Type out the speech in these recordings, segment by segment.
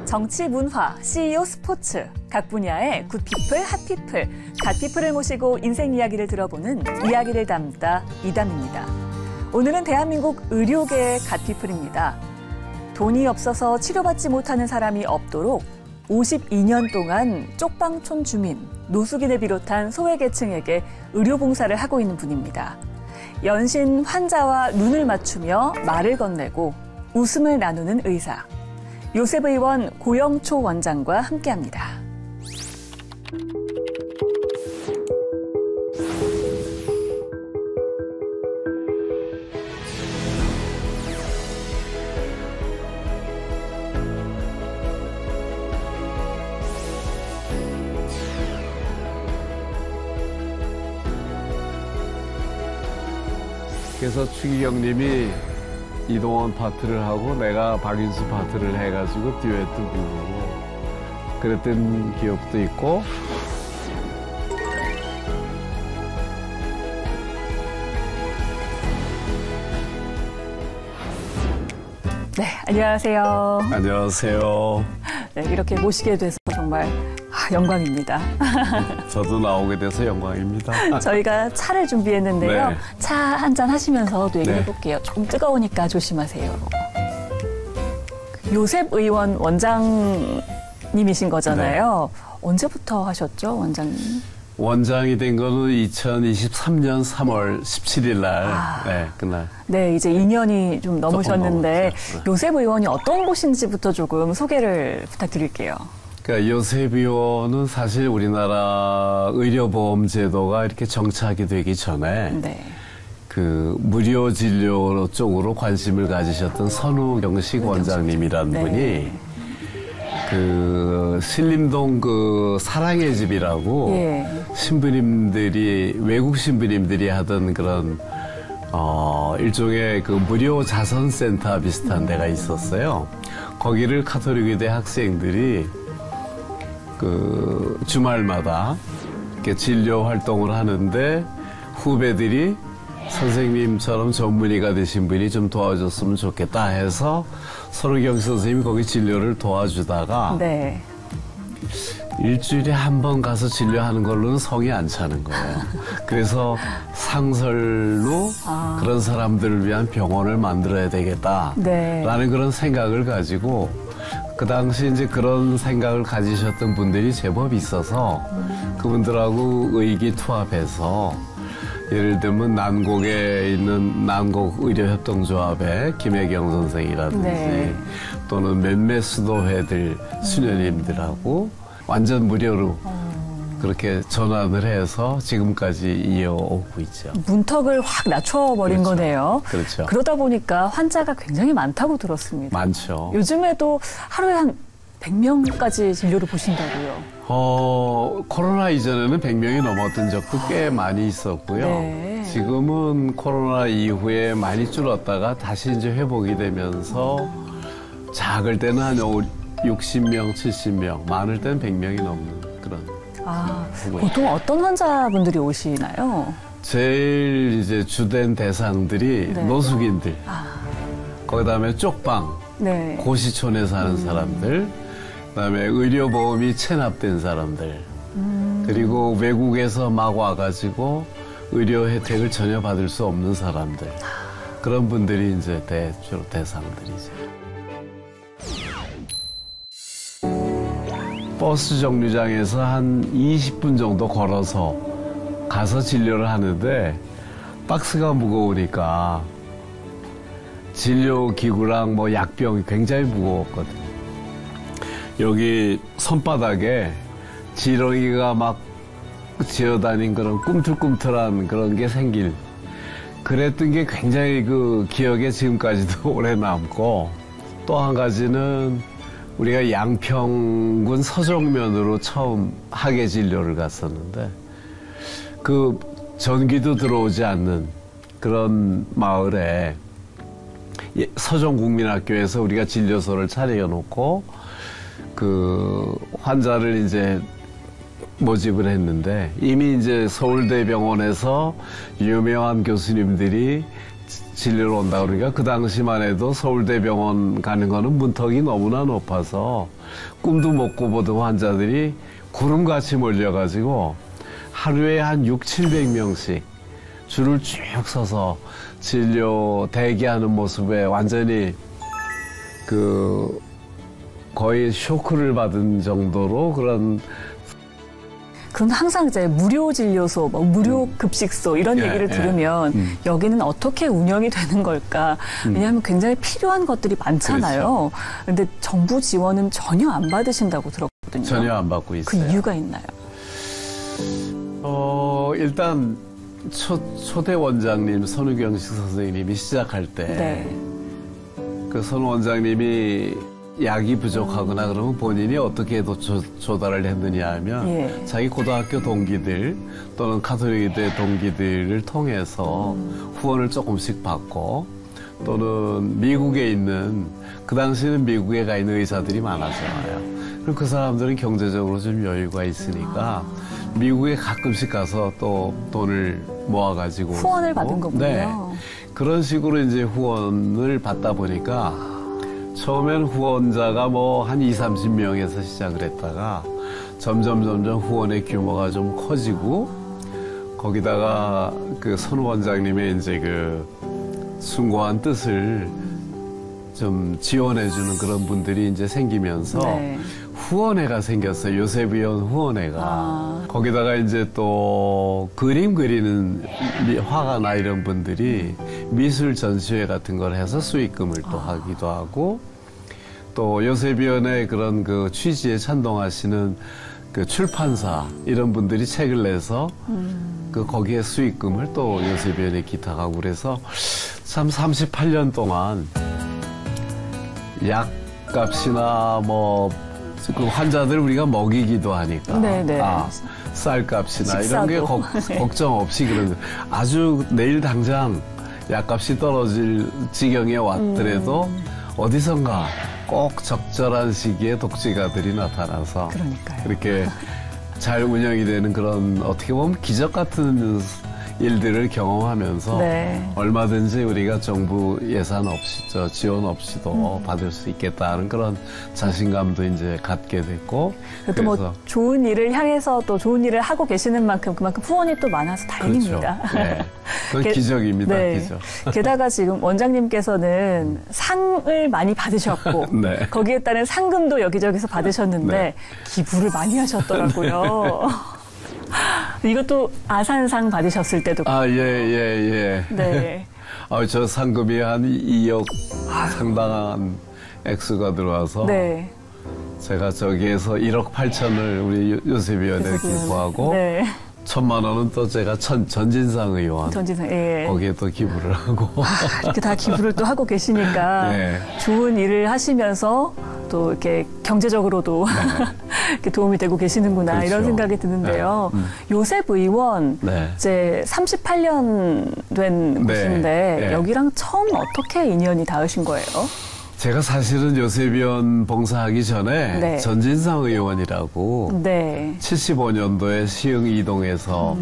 정치, 문화, CEO, 스포츠, 각 분야의 굿피플, 핫피플, 갓피플을 모시고 인생 이야기를 들어보는 이야기를 담다 이담입니다. 오늘은 대한민국 의료계의 갓피플입니다. 돈이 없어서 치료받지 못하는 사람이 없도록 52년 동안 쪽방촌 주민, 노숙인을 비롯한 소외계층에게 의료봉사를 하고 있는 분입니다. 연신 환자와 눈을 맞추며 말을 건네고 웃음을 나누는 의사. 요셉 의원 고영초 원장과 함께합니다. 그래서 추기경님이 이동원 파트를 하고 내가 박인수 파트를 해가지고 듀엣도 부르고 그랬던 기억도 있고. 네, 안녕하세요. 안녕하세요. 네, 이렇게 모시게 돼서 정말 영광입니다. 저도 나오게 돼서 영광입니다. 저희가 차를 준비했는데요. 네. 차 한잔 하시면서 또 얘기해 네. 볼게요. 조금 뜨거우니까 조심하세요. 요셉 의원 원장님이신 거잖아요. 네. 언제부터 하셨죠, 원장님? 원장이 된 거는 2023년 3월 17일 날 네, 그날. 네, 이제 2년이 좀 넘으셨는데 네. 요셉 의원이 어떤 곳인지부터 조금 소개를 부탁드릴게요. 그러니까 요셉 의원은 사실 우리나라 의료보험 제도가 이렇게 정착이 되기 전에 네. 그 무료 진료 쪽으로 관심을 가지셨던 선우경식 원장님이라는 네. 분이 그 신림동 그 사랑의 집이라고 예. 신부님들이 외국 신부님들이 하던 그런 일종의 그 무료 자선센터 비슷한 데가 있었어요. 거기를 카톨릭의대 학생들이 그 주말마다 이렇게 진료 활동을 하는데 후배들이 선생님처럼 전문의가 되신 분이 좀 도와줬으면 좋겠다 해서 선우경 선생님이 거기 진료를 도와주다가 네. 일주일에 한 번 가서 진료하는 걸로는 성이 안 차는 거예요. 그래서 상설로 그런 사람들을 위한 병원을 만들어야 되겠다라는 네. 그런 생각을 가지고 그 당시 이제 그런 생각을 가지셨던 분들이 제법 있어서 그분들하고 의기투합해서 예를 들면 난곡에 있는 난곡의료협동조합의 김혜경 선생이라든지 네. 또는 몇몇 수도회들 수녀님들하고 완전 무료로 그렇게 전환을 해서 지금까지 이어오고 있죠. 문턱을 확 낮춰버린 그렇죠. 거네요. 그렇죠. 그러다 보니까 환자가 굉장히 많다고 들었습니다. 많죠. 요즘에도 하루에 한 100명까지 진료를 보신다고요. 코로나 이전에는 100명이 넘었던 적도 꽤 많이 있었고요. 네. 지금은 코로나 이후에 많이 줄었다가 다시 이제 회복이 되면서 작을 때는 한 60명, 70명, 많을 때는 100명이 넘는 그런. 보통 어떤 환자분들이 오시나요? 제일 이제 주된 대상들이 네. 노숙인들, 그다음에 쪽방, 네. 고시촌에 사는 사람들, 그다음에 의료보험이 체납된 사람들, 그리고 외국에서 막 와가지고 의료 혜택을 전혀 받을 수 없는 사람들, 그런 분들이 이제 주로 대상들이죠. 버스 정류장에서 한 20분 정도 걸어서 가서 진료를 하는데 박스가 무거우니까 진료기구랑 뭐 약병이 굉장히 무거웠거든요. 여기 손바닥에 지렁이가 막 지어다닌 그런 꿈틀꿈틀한 그런 게 생길 그랬던 게 굉장히 그 기억에 지금까지도 오래 남고 또 한 가지는 우리가 양평군 서정면으로 처음 학예 진료를 갔었는데 그 전기도 들어오지 않는 그런 마을에 서정국민학교에서 우리가 진료소를 차려놓고 그 환자를 이제 모집을 했는데 이미 이제 서울대병원에서 유명한 교수님들이 진료로 온다 그러니까 그 당시만 해도 서울대병원 가는 거는 문턱이 너무나 높아서 꿈도 못 꿔보던 환자들이 구름같이 몰려가지고 하루에 한 600~700명씩 줄을 쭉 서서 진료 대기하는 모습에 완전히 그 거의 쇼크를 받은 정도로 그런. 그럼 항상 이제 무료 진료소, 뭐 무료 급식소 이런 얘기를 들으면 여기는 어떻게 운영이 되는 걸까? 왜냐하면 굉장히 필요한 것들이 많잖아요. 그런데 그렇죠. 정부 지원은 전혀 안 받으신다고 들었거든요. 전혀 안 받고 있어요. 그 이유가 있나요? 일단 초대 원장님 선우경식 선생님이 시작할 때 그 선 원장님이 약이 부족하거나 그러면 본인이 어떻게 조달을 했느냐 하면 자기 고등학교 동기들 또는 가톨릭대 동기들을 통해서 후원을 조금씩 받고 또는 미국에 있는 그 당시에는 미국에 가 있는 의사들이 많았잖아요. 그럼 그 사람들은 경제적으로 좀 여유가 있으니까 미국에 가끔씩 가서 또 돈을 모아가지고 후원을 받은 거군요. 네. 그런 식으로 이제 후원을 받다 보니까 처음엔 후원자가 뭐 한 20~30명에서 시작을 했다가 점점 후원의 규모가 좀 커지고 거기다가 그 선 원장님의 이제 그 숭고한 뜻을 좀 지원해주는 그런 분들이 이제 생기면서 후원회가 생겼어요. 요셉의원 후원회가. 거기다가 이제 또 그림 그리는 화가나 이런 분들이 미술 전시회 같은 걸 해서 수익금을 또 하기도 하고 또 요셉의원의 그런 그 취지에 찬동하시는 그 출판사 이런 분들이 책을 내서 그 거기에 수익금을 또 요셉의원에 기탁하고 그래서 참 38년 동안 약값이나 뭐 그 환자들 우리가 먹이기도 하니까 쌀값이나 이런 게 걱정 없이 그런 아주 내일 당장 약값이 떨어질 지경에 왔더라도 어디선가 꼭 적절한 시기에 독지가들이 나타나서 그렇게 잘 운영이 되는 그런 어떻게 보면 기적 같은 일들을 경험하면서 얼마든지 우리가 정부 예산 없이 지원 없이도 받을 수 있겠다는 그런 자신감도 이제 갖게 됐고 또 뭐 좋은 일을 향해서 또 좋은 일을 하고 계시는 만큼 그만큼 후원이 또 많아서 다행입니다. 그렇죠. 네. 그건 기적입니다. 기적. 게다가 지금 원장님께서는 상을 많이 받으셨고 거기에 따른 상금도 여기저기서 받으셨는데 기부를 많이 하셨더라고요. 이것도 아산상 받으셨을 때도. 네. 저 상금이 한 2억 상당한 액수가 들어와서. 제가 저기에서 1억 8천을 우리 요셉의원에 기부하고. 1,000만 원은 또 제가 전진상 의원. 거기에 또 기부를 하고. 이렇게 다 기부를 또 하고 계시니까. 좋은 일을 하시면서 또 이렇게 경제적으로도 이렇게 도움이 되고 계시는구나 이런 생각이 드는데요. 요셉 의원 이제 38년 된 곳인데 여기랑 처음 어떻게 인연이 닿으신 거예요? 제가 사실은 요셉 의원 봉사하기 전에 전진상 의원이라고 75년도에 시흥 이동에서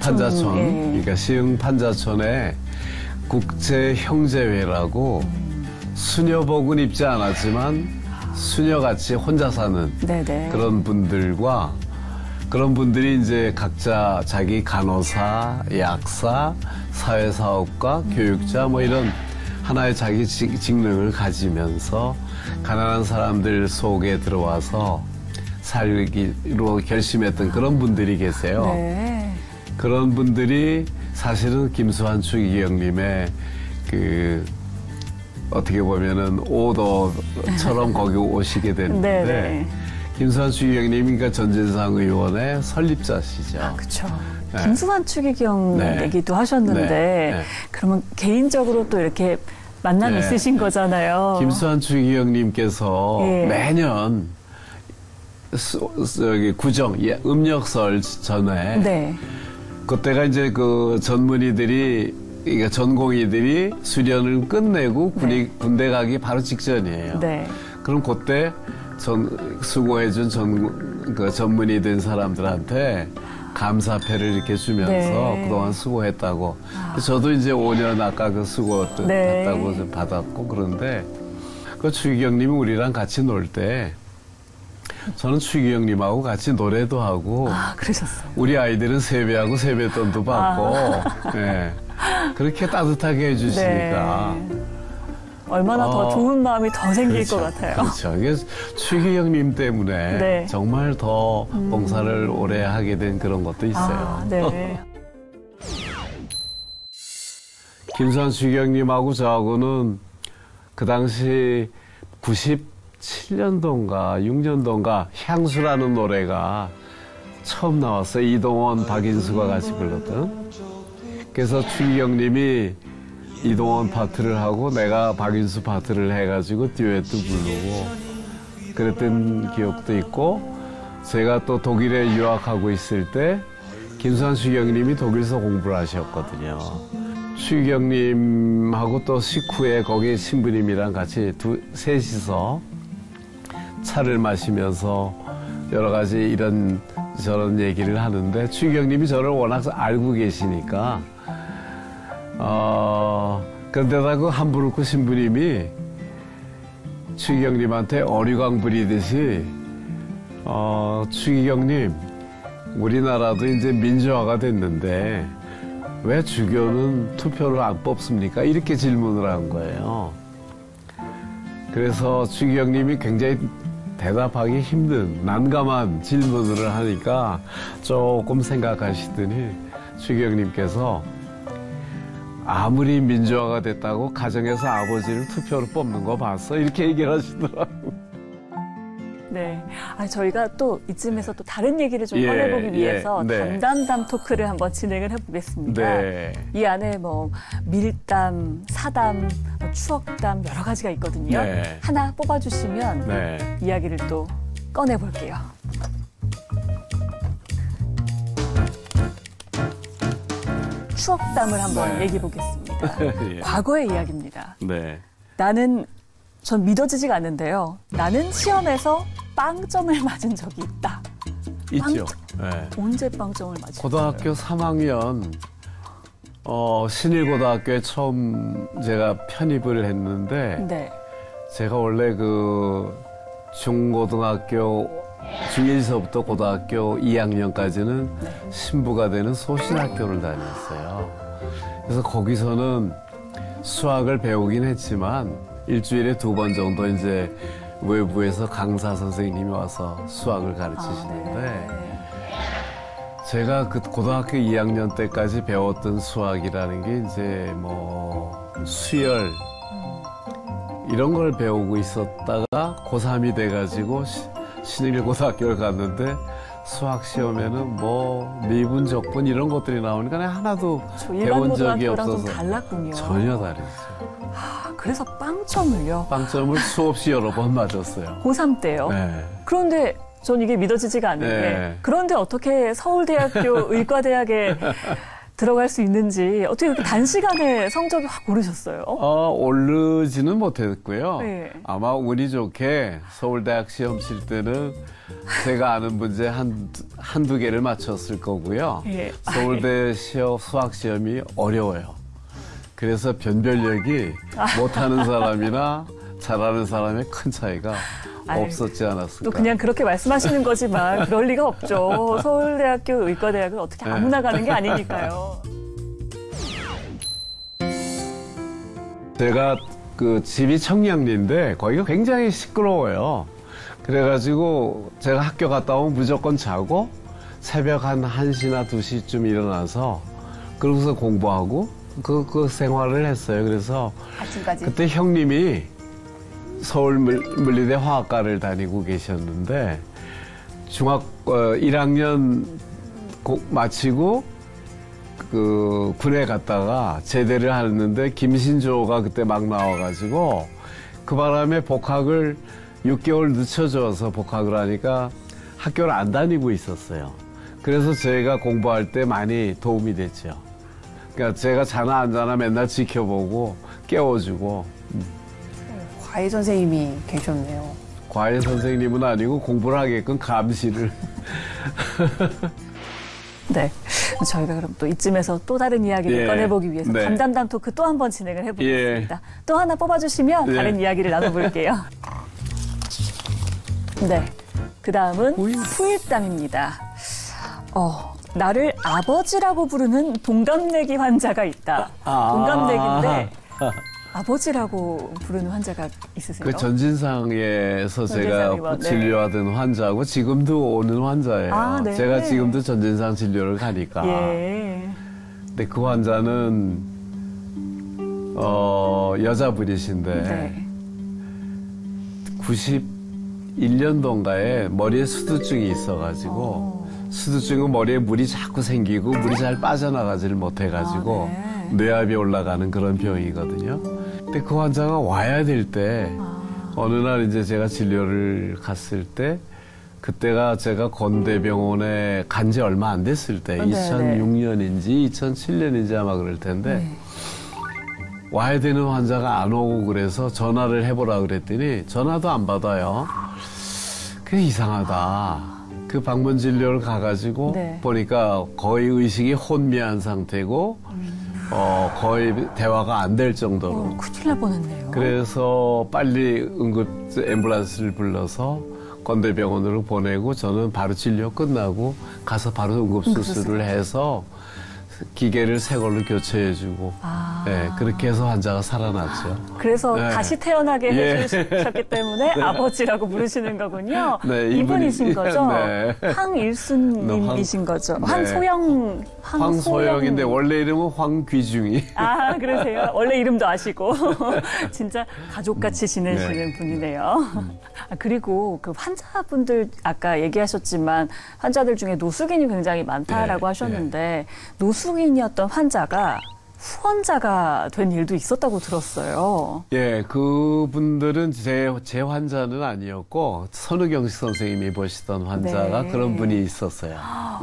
판자촌 그러니까 시흥 판자촌에 국제형제회라고 수녀복은 입지 않았지만 수녀같이 혼자 사는 그런 분들과 그런 분들이 이제 각자 자기 간호사, 약사, 사회사업가, 교육자 뭐 이런 하나의 자기 직능을 가지면서 가난한 사람들 속에 들어와서 살기로 결심했던 그런 분들이 계세요. 그런 분들이 사실은 김수환 추기경님의 그 어떻게 보면은 오더처럼 거기 오시게 됐는데 김수환 추기경님이니까 전진상 의원의 설립자시죠. 그렇죠. 김수환 추기경 얘기도 하셨는데 그러면 개인적으로 또 이렇게 만남이 있으신 거잖아요. 김수환 추기경님께서 매년 구정 음력설 전에 그때가 이제 그 전문의들이 그러니까 전공의들이 수련을 끝내고 군대 가기 바로 직전이에요. 그럼 그때 수고해준 그 전문의 된 사람들한테 감사패를 이렇게 주면서 네. 그동안 수고했다고. 저도 이제 5년 아까 그 수고했다고 네. 좀 받았고 그런데 그 추기경님이 우리랑 같이 놀 때 저는 추기경님하고 같이 노래도 하고 그러셨어요. 우리 아이들은 세배하고 세뱃돈도 받고 네. 그렇게 따뜻하게 해주시니까 네. 얼마나 더 좋은 마음이 더 생길 그렇죠. 것 같아요. 그렇죠. 이게 추기경님 때문에 네. 정말 더 봉사를 오래 하게 된 그런 것도 있어요. 네. 김수환 추기경님하고 저하고는 그 당시 97년도인가 6년도인가 향수라는 노래가 처음 나왔어요. 이동원, 박인수가 같이 불렀던. 그래서 추기경님이 이동원 파트를 하고 내가 박인수 파트를 해가지고 듀엣도 부르고 그랬던 기억도 있고 제가 또 독일에 유학하고 있을 때 김수환 추기경님이 독일에서 공부를 하셨거든요. 추기경님하고 또 식후에 거기 신부님이랑 같이 셋이서 차를 마시면서 여러 가지 이런 저런 얘기를 하는데 추기경님이 저를 워낙 알고 계시니까 그런데다 그 함부르크 신부님이 추기경님한테 어리광 부리듯이 추기경님 우리나라도 이제 민주화가 됐는데 왜 주교는 투표를 안 뽑습니까? 이렇게 질문을 한 거예요. 그래서 추기경님이 굉장히 대답하기 힘든 난감한 질문을 하니까 조금 생각하시더니 추기경님께서 아무리 민주화가 됐다고 가정에서 아버지를 투표로 뽑는 거 봤어? 이렇게 얘기를 하시더라고요. 네. 저희가 또 이쯤에서 또 다른 얘기를 좀 꺼내보기 위해서 네. 담담담 토크를 한번 진행을 해보겠습니다. 네. 이 안에 뭐 밀담, 사담, 추억담 여러 가지가 있거든요. 네. 하나 뽑아주시면 네. 이야기를 또 꺼내볼게요. 추억담을 한번 네. 얘기해 보겠습니다. 예. 과거의 이야기입니다. 네. 전 믿어지지가 않는데요. 나는 시험에서 빵점을 맞은 적이 있다. 있죠. 네. 언제 빵점을 맞으셨어요? 고등학교 3학년 신일고등학교에 처음 제가 편입을 했는데 네. 제가 원래 그 중고등학교 중1서부터 고등학교 2학년까지는 신부가 되는 소신학교를 다녔어요. 그래서 거기서는 수학을 배우긴 했지만 일주일에 2번 정도 이제 외부에서 강사 선생님이 와서 수학을 가르치시는데 네. 제가 그 고등학교 2학년 때까지 배웠던 수학이라는 게 이제 뭐 수열 이런 걸 배우고 있었다가 고3이 돼가지고 신일고등학교를 갔는데 수학 시험에는 뭐 미분, 적분 이런 것들이 나오니까 하나도 배운 적이 없어서 좀 달랐군요. 전혀 다르죠. 그래서 빵점을요? 빵점을 수없이 여러 번 맞았어요. 고3 때요? 네. 그런데 전 이게 믿어지지가 않는 네. 게 그런데 어떻게 서울대학교 의과대학에 들어갈 수 있는지 어떻게 그렇게 단시간에 성적이 확 오르셨어요? 오르지는 못했고요. 네. 아마 운이 좋게 서울대학 시험 칠 때는 제가 아는 문제 한두 개를 맞췄을 거고요. 예. 서울대 수학 시험이 어려워요. 그래서 변별력이 못하는 사람이나 잘하는 사람의 큰 차이가 없었지 않았을까. 또 그냥 그렇게 말씀하시는 거지만 그럴 리가 없죠. 서울대학교 의과대학은 어떻게 아무나 가는 게 아니니까요. 제가 그 집이 청량리인데 거기가 굉장히 시끄러워요. 그래가지고 제가 학교 갔다 오면 무조건 자고 새벽 한 1시나 2시쯤 일어나서 그러고서 공부하고 그 생활을 했어요. 그래서 아침까지. 그때 형님이 서울 물리대 화학과를 다니고 계셨는데 1학년 마치고 그 군에 갔다가 제대를 하는데 김신조가 그때 막 나와가지고 그 바람에 복학을 6개월 늦춰줘서 복학을 하니까 학교를 안 다니고 있었어요. 그래서 제가 공부할 때 많이 도움이 됐죠. 그러니까 제가 자나 안 자나 맨날 지켜보고 깨워주고. 과외 선생님이 계셨네요. 과외 선생님은 아니고 공부를 하게끔 감시를. 네. 저희가 그럼 또 이쯤에서 또 다른 이야기를 예. 꺼내보기 위해서 네. 담담담 토크 또 한 번 진행을 해보겠습니다. 예. 또 하나 뽑아주시면 예. 다른 이야기를 나눠볼게요. 네. 그 다음은 후일담입니다. 나를 아버지라고 부르는 동갑내기 환자가 있다. 동갑내기인데 아버지라고 부르는 환자가 있으세요? 그 전진상에서 제가 전진상이요, 네. 진료하던 환자고 지금도 오는 환자예요. 아, 네. 제가 지금도 전진상 진료를 가니까. 예. 근데 그 환자는 여자분이신데 네. 91년도인가에 머리에 수두증이 있어가지고 수두증은 머리에 물이 자꾸 생기고 물이 잘 빠져나가지를 못해가지고 네. 뇌압이 올라가는 그런 병이거든요. 근데 그 환자가 와야 될 때 어느 날 이제 제가 진료를 갔을 때 그때가 제가 건대병원에 간 지 얼마 안 됐을 때 네, 2006년인지 2007년인지 아마 그럴 텐데 네. 와야 되는 환자가 안 오고 그래서 전화를 해보라 그랬더니 전화도 안 받아요. 그게 이상하다. 그 방문 진료를 가가지고 네. 보니까 거의 의식이 혼미한 상태고 거의 대화가 안 될 정도로. 큰일 날 뻔했네요. 그래서 빨리 응급 앰뷸런스를 불러서 건대병원으로 보내고 저는 바로 진료 끝나고 가서 바로 응급수술을 해서 기계를 새 걸로 교체해주고 네, 그렇게 해서 환자가 살아났죠. 그래서 네. 다시 태어나게 예. 해주셨기 때문에 아버지라고 부르시는 거군요. 네, 이분이신 거죠? 네. 황일순님이신 거죠? 네. 황소영인데 원래 이름은 황귀중이. 아, 그러세요? 원래 이름도 아시고. 진짜 가족같이 지내시는 분이네요. 그리고 그 환자분들 아까 얘기하셨지만 환자들 중에 노숙인이 굉장히 많다라고 네, 하셨는데 노숙인이었던 환자가 후원자가 된 일도 있었다고 들었어요. 예, 그분들은 제 환자는 아니었고 선우경식 선생님이 보시던 환자가 네. 그런 분이 있었어요.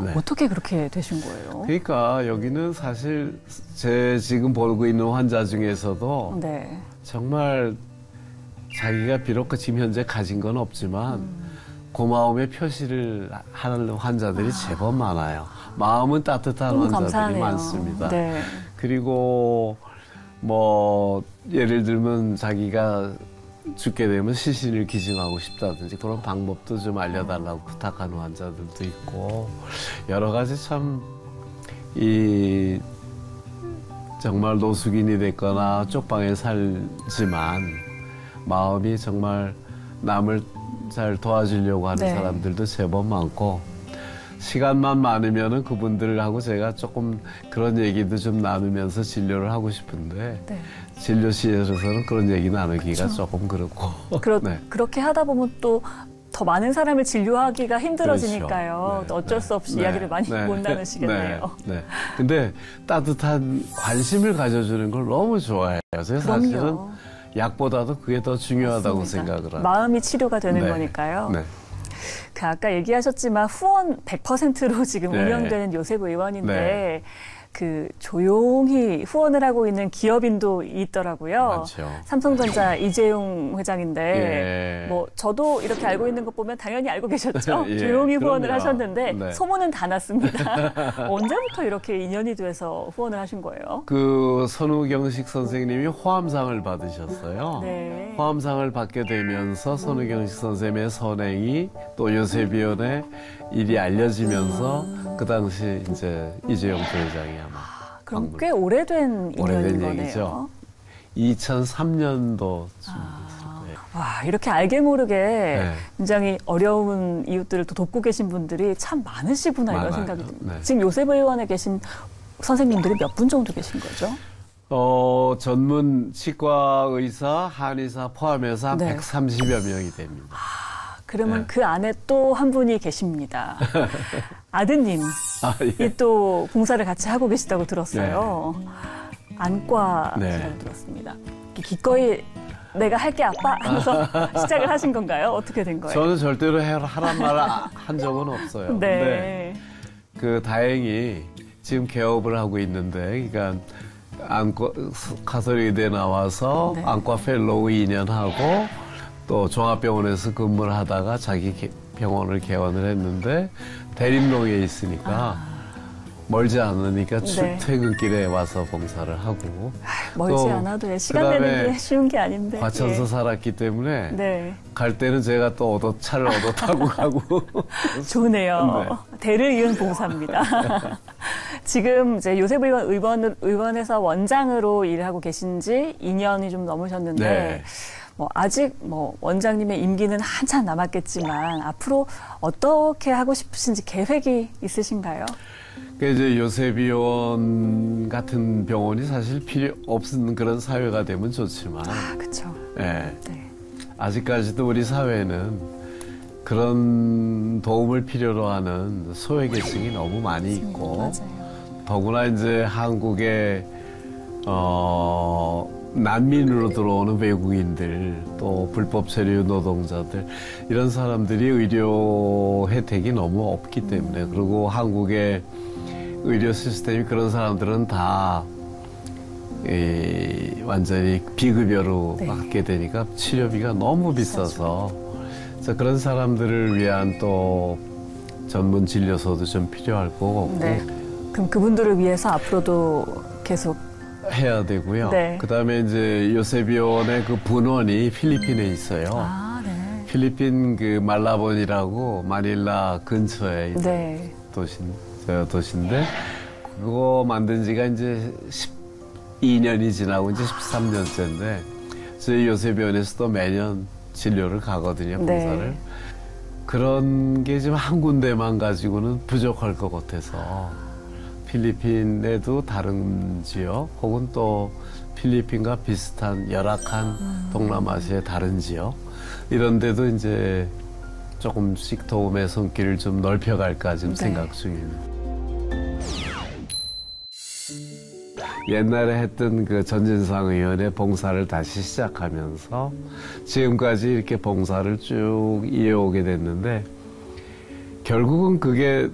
네. 어떻게 그렇게 되신 거예요? 그러니까 여기는 사실 제 지금 보고 있는 환자 중에서도 네. 정말 자기가 비록 지금 현재 가진 건 없지만 고마움의 표시를 하는 환자들이 제법 많아요. 마음은 따뜻한 너무 환자들이 감사하네요. 많습니다. 네. 그리고 뭐 예를 들면 자기가 죽게 되면 시신을 기증하고 싶다든지 그런 방법도 좀 알려달라고 부탁하는 환자들도 있고 여러 가지 참 이 정말 노숙인이 됐거나 쪽방에 살지만 마음이 정말 남을 잘 도와주려고 하는 네. 사람들도 제법 많고 시간만 많으면은 그분들하고 제가 조금 그런 얘기도 좀 나누면서 진료를 하고 싶은데 네. 진료실에서는 그런 얘기 나누기가 조금 그렇고 네. 그렇게 하다 보면 또 더 많은 사람을 진료하기가 힘들어지니까요. 그렇죠. 네, 또 어쩔 수 없이 네, 이야기를 많이 네, 못 나누시겠네요. 네, 네. 근데 따뜻한 관심을 가져주는 걸 너무 좋아해요. 제가 사실은 그럼요. 약보다도 그게 더 중요하다고 맞습니다. 생각을 해요. 마음이 치료가 되는 네, 거니까요. 네. 그 아까 얘기하셨지만 후원 100%로 지금 네. 운영되는 요셉 의원인데 네. 그 조용히 후원을 하고 있는 기업인도 있더라고요. 많죠. 삼성전자 이재용 회장인데 예. 뭐 저도 이렇게 알고 있는 것 보면 당연히 알고 계셨죠. 예, 조용히 후원을 그럼요. 하셨는데 네. 소문은 다 났습니다. 언제부터 이렇게 인연이 돼서 후원을 하신 거예요? 그 선우경식 선생님이 호암상을 받으셨어요. 네. 호암상을 받게 되면서 선우경식 선생님의 선행이 또 요셉위원회 일이 알려지면서 그 당시 이제 이재용 부회장이 아마 그럼 방문. 꽤 오래된 인연인 오래된 거네요. 얘기죠. 2003년도쯤 와, 이렇게 알게 모르게 네. 굉장히 어려운 이웃들을 또 돕고 계신 분들이 참 많으시구나 이런 많아요. 생각이 듭니다. 네. 지금 요셉 의원에 계신 선생님들이 몇 분 정도 계신 거죠? 전문 치과 의사, 한의사 포함해서 한 네. 130여 명이 됩니다. 그러면 네. 그 안에 또 한 분이 계십니다. 아드님이 예. 또 봉사를 같이 하고 계시다고 들었어요. 안과라고 네. 들었습니다. 기꺼이 내가 할게 아빠 하면서 시작을 하신 건가요? 어떻게 된 거예요? 저는 절대로 하란 말을 한 적은 없어요. 네. 그 다행히 지금 개업을 하고 있는데, 그러니까 안과 가톨릭대 나와서 네. 안과 펠로우 2년 하고 또 종합병원에서 근무를 하다가 자기 병원을 개원을 했는데 대림동에 있으니까 멀지 않으니까 네. 출퇴근길에 와서 봉사를 하고 멀지 또 않아도 시간 그다음에 내는 게 쉬운 게 아닌데. 과천서 예. 살았기 때문에 네. 갈 때는 제가 또 차를 얻어 타고 가고 좋네요. 네. 대를 이은 봉사입니다. 지금 이제 요셉 의원에서 원장으로 일을 하고 계신 지 2년이 좀 넘으셨는데 네. 아직 원장님의 임기는 한참 남았겠지만 앞으로 어떻게 하고 싶으신지 계획이 있으신가요? 이제 요셉 의원 같은 병원이 사실 필요 없는 그런 사회가 되면 좋지만 그렇죠. 네. 네. 아직까지도 우리 사회는 그런 도움을 필요로 하는 소외계층이 너무 많이 있고 맞아요. 더구나 이제 한국에 난민으로 들어오는 외국인들 또 불법 체류 노동자들 이런 사람들이 의료 혜택이 너무 없기 때문에 그리고 한국의 의료 시스템이 그런 사람들은 다 완전히 비급여로 네. 받게 되니까 치료비가 너무 비싸서 그래서 그런 사람들을 위한 또 전문 진료소도 좀 필요할 거고 네. 그럼 그분들을 위해서 앞으로도 계속 해야 되고요. 네. 그다음에 이제 요셉 의원의 그 분원이 필리핀에 있어요. 네. 필리핀 그 말라본이라고 마닐라 근처에 있는 네. 도시인데 그거 만든 지가 이제 12년이 지나고 이제 13년째인데 저희 요셉 의원에서도 매년 진료를 가거든요, 봉사를. 네. 그런 게 지금 한 군데만 가지고는 부족할 것 같아서 필리핀에도 다른 지역 혹은 또 필리핀과 비슷한 열악한 동남아시아의 다른 지역 이런 데도 이제 조금씩 도움의 손길을 좀 넓혀갈까 지금 생각 중입니다. 옛날에 했던 그 전진상 의원의 봉사를 다시 시작하면서 지금까지 이렇게 봉사를 쭉 이어오게 됐는데 결국은 그게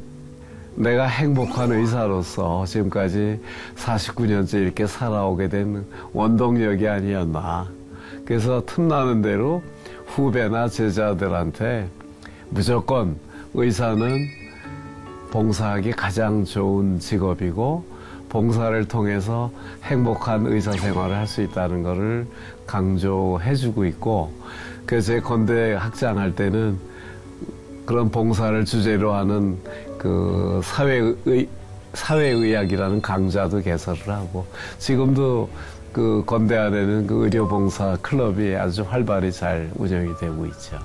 내가 행복한 의사로서 지금까지 49년째 이렇게 살아오게 된 원동력이 아니었나. 그래서 틈나는 대로 후배나 제자들한테 무조건 의사는 봉사하기 가장 좋은 직업이고 봉사를 통해서 행복한 의사 생활을 할 수 있다는 것을 강조해주고 있고 그래서 제 건대 학장할 때는 그런 봉사를 주제로 하는 그 사회의학이라는 강좌도 개설을 하고 지금도 그 건대 안에는 그 의료봉사 클럽이 아주 활발히 잘 운영이 되고 있죠.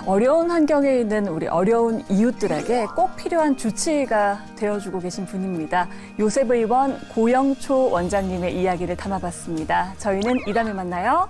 어려운 환경에 있는 우리 어려운 이웃들에게 꼭 필요한 주치의가 되어주고 계신 분입니다. 요셉 의원 고영초 원장님의 이야기를 담아봤습니다. 저희는 이 다음에 만나요.